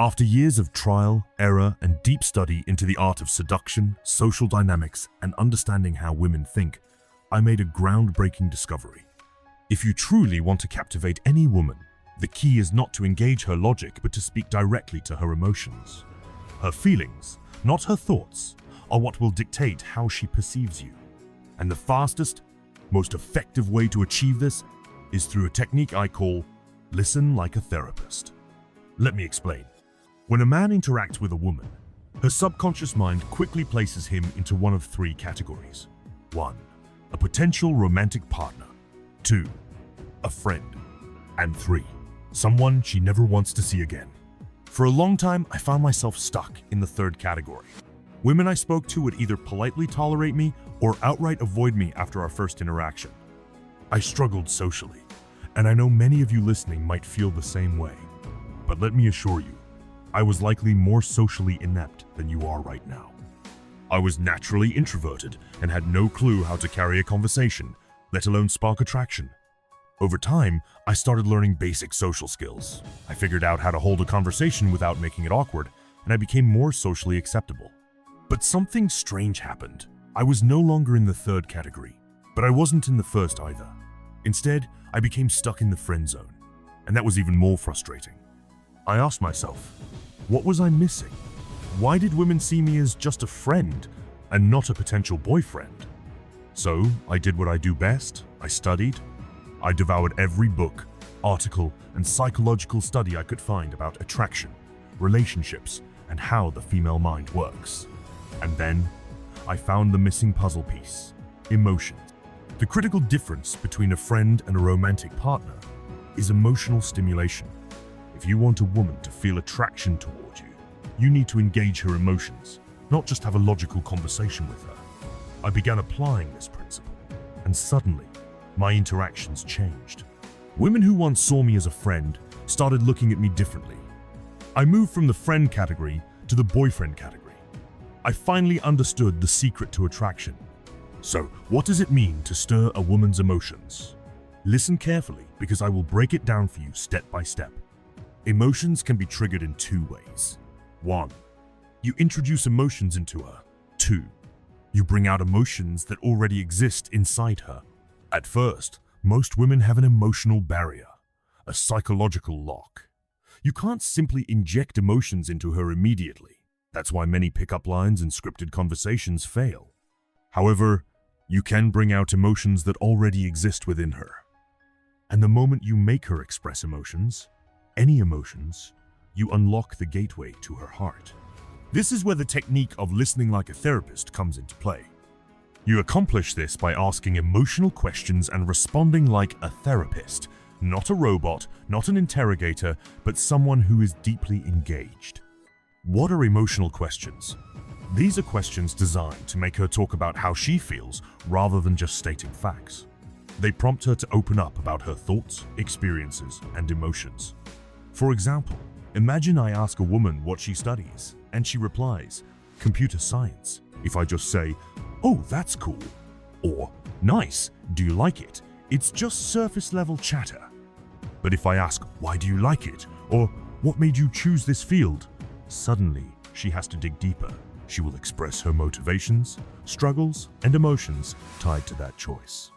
After years of trial, error, and deep study into the art of seduction, social dynamics, and understanding how women think, I made a groundbreaking discovery. If you truly want to captivate any woman, the key is not to engage her logic but to speak directly to her emotions. Her feelings, not her thoughts, are what will dictate how she perceives you. And the fastest, most effective way to achieve this is through a technique I call listen like a therapist. Let me explain. When a man interacts with a woman, her subconscious mind quickly places him into one of three categories. 1. A potential romantic partner. 2. A friend. And 3. Someone she never wants to see again. For a long time, I found myself stuck in the third category. Women I spoke to would either politely tolerate me or outright avoid me after our first interaction. I struggled socially, and I know many of you listening might feel the same way. But let me assure you, I was likely more socially inept than you are right now. I was naturally introverted and had no clue how to carry a conversation, let alone spark attraction. Over time, I started learning basic social skills. I figured out how to hold a conversation without making it awkward, and I became more socially acceptable. But something strange happened. I was no longer in the third category, but I wasn't in the first either. Instead, I became stuck in the friend zone, and that was even more frustrating. I asked myself, what was I missing? Why did women see me as just a friend and not a potential boyfriend? So I did what I do best. I studied. I devoured every book, article, and psychological study I could find about attraction, relationships, and how the female mind works. And then I found the missing puzzle piece: emotions. The critical difference between a friend and a romantic partner is emotional stimulation. If you want a woman to feel attraction toward you, you need to engage her emotions, not just have a logical conversation with her. I began applying this principle, and suddenly, my interactions changed. Women who once saw me as a friend started looking at me differently. I moved from the friend category to the boyfriend category. I finally understood the secret to attraction. So, what does it mean to stir a woman's emotions? Listen carefully, because I will break it down for you step by step. Emotions can be triggered in two ways. 1. You introduce emotions into her. 2. You bring out emotions that already exist inside her. At first, most women have an emotional barrier, a psychological lock. You can't simply inject emotions into her immediately. That's why many pickup lines and scripted conversations fail. However, you can bring out emotions that already exist within her. And the moment you make her express emotions, any emotions, you unlock the gateway to her heart. This is where the technique of listening like a therapist comes into play. You accomplish this by asking emotional questions and responding like a therapist, not a robot, not an interrogator, but someone who is deeply engaged. What are emotional questions? These are questions designed to make her talk about how she feels rather than just stating facts. They prompt her to open up about her thoughts, experiences, and emotions. For example, imagine I ask a woman what she studies, and she replies, "Computer science." If I just say, "Oh, that's cool," or "Nice, do you like it?" it's just surface level chatter. But if I ask, "Why do you like it?" or "What made you choose this field?" suddenly she has to dig deeper. She will express her motivations, struggles, and emotions tied to that choice.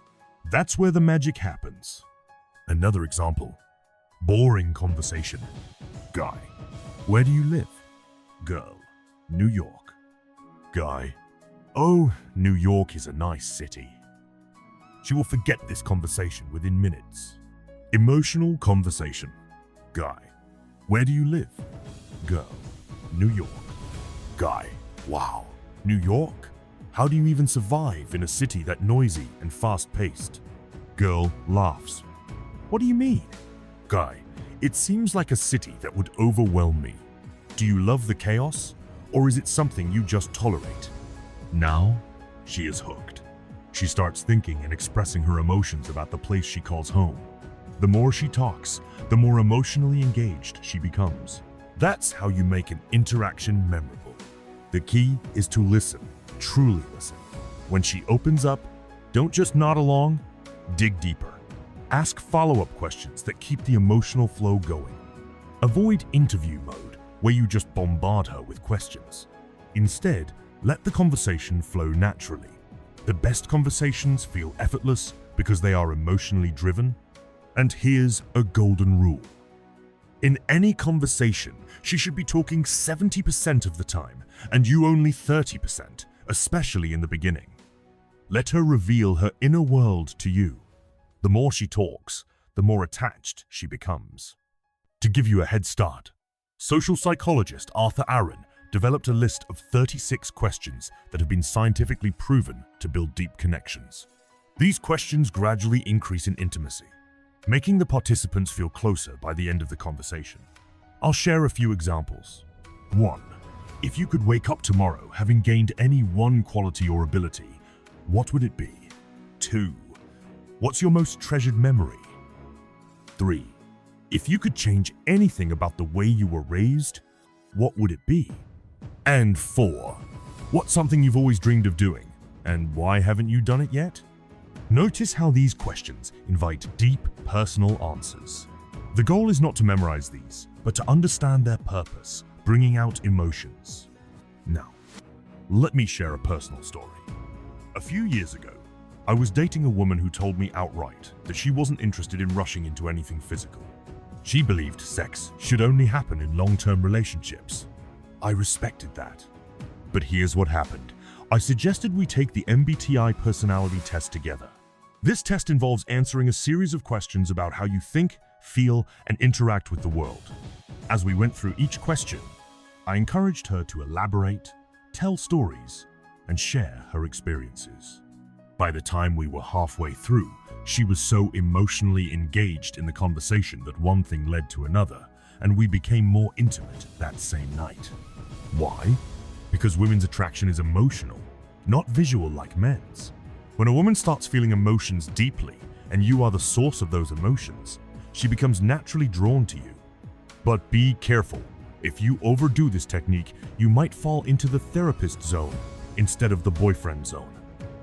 That's where the magic happens. Another example. Boring conversation. Guy: "Where do you live?" Girl: "New York." Guy: "Oh, New York is a nice city." She will forget this conversation within minutes. Emotional conversation. Guy: "Where do you live?" Girl: "New York." Guy: "Wow, New York? How do you even survive in a city that noisy and fast-paced?" Girl laughs. "What do you mean?" Guy: "It seems like a city that would overwhelm me. Do you love the chaos, or is it something you just tolerate?" Now, she is hooked. She starts thinking and expressing her emotions about the place she calls home. The more she talks, the more emotionally engaged she becomes. That's how you make an interaction memorable. The key is to listen, truly listen. When she opens up, don't just nod along, dig deeper. Ask follow-up questions that keep the emotional flow going. Avoid interview mode, where you just bombard her with questions. Instead, let the conversation flow naturally. The best conversations feel effortless because they are emotionally driven. And here's a golden rule. In any conversation, she should be talking 70% of the time, and you only 30%, especially in the beginning. Let her reveal her inner world to you. The more she talks, the more attached she becomes. To give you a head start, social psychologist Arthur Aaron developed a list of 36 questions that have been scientifically proven to build deep connections. These questions gradually increase in intimacy, making the participants feel closer by the end of the conversation. I'll share a few examples. 1. If you could wake up tomorrow having gained any one quality or ability, what would it be? 2. What's your most treasured memory? 3. If you could change anything about the way you were raised, what would it be? And 4. What's something you've always dreamed of doing, and why haven't you done it yet? Notice how these questions invite deep, personal answers. The goal is not to memorize these, but to understand their purpose, bringing out emotions. Now, let me share a personal story. A few years ago, I was dating a woman who told me outright that she wasn't interested in rushing into anything physical. She believed sex should only happen in long-term relationships. I respected that. But here's what happened. I suggested we take the MBTI personality test together. This test involves answering a series of questions about how you think, feel, and interact with the world. As we went through each question, I encouraged her to elaborate, tell stories, and share her experiences. By the time we were halfway through, she was so emotionally engaged in the conversation that one thing led to another, and we became more intimate that same night. Why? Because women's attraction is emotional, not visual like men's. When a woman starts feeling emotions deeply, and you are the source of those emotions, she becomes naturally drawn to you. But be careful. If you overdo this technique, you might fall into the therapist zone instead of the boyfriend zone.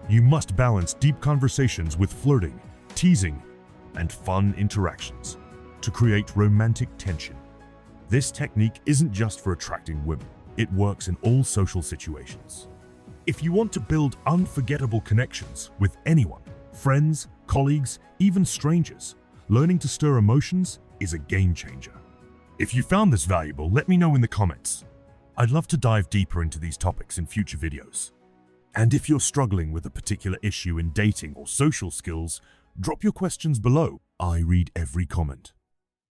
You must balance deep conversations with flirting, teasing, and fun interactions to create romantic tension. This technique isn't just for attracting women. It works in all social situations. If you want to build unforgettable connections with anyone, friends, colleagues, even strangers, learning to stir emotions is a game changer. If you found this valuable, let me know in the comments. I'd love to dive deeper into these topics in future videos. And if you're struggling with a particular issue in dating or social skills, drop your questions below. I read every comment.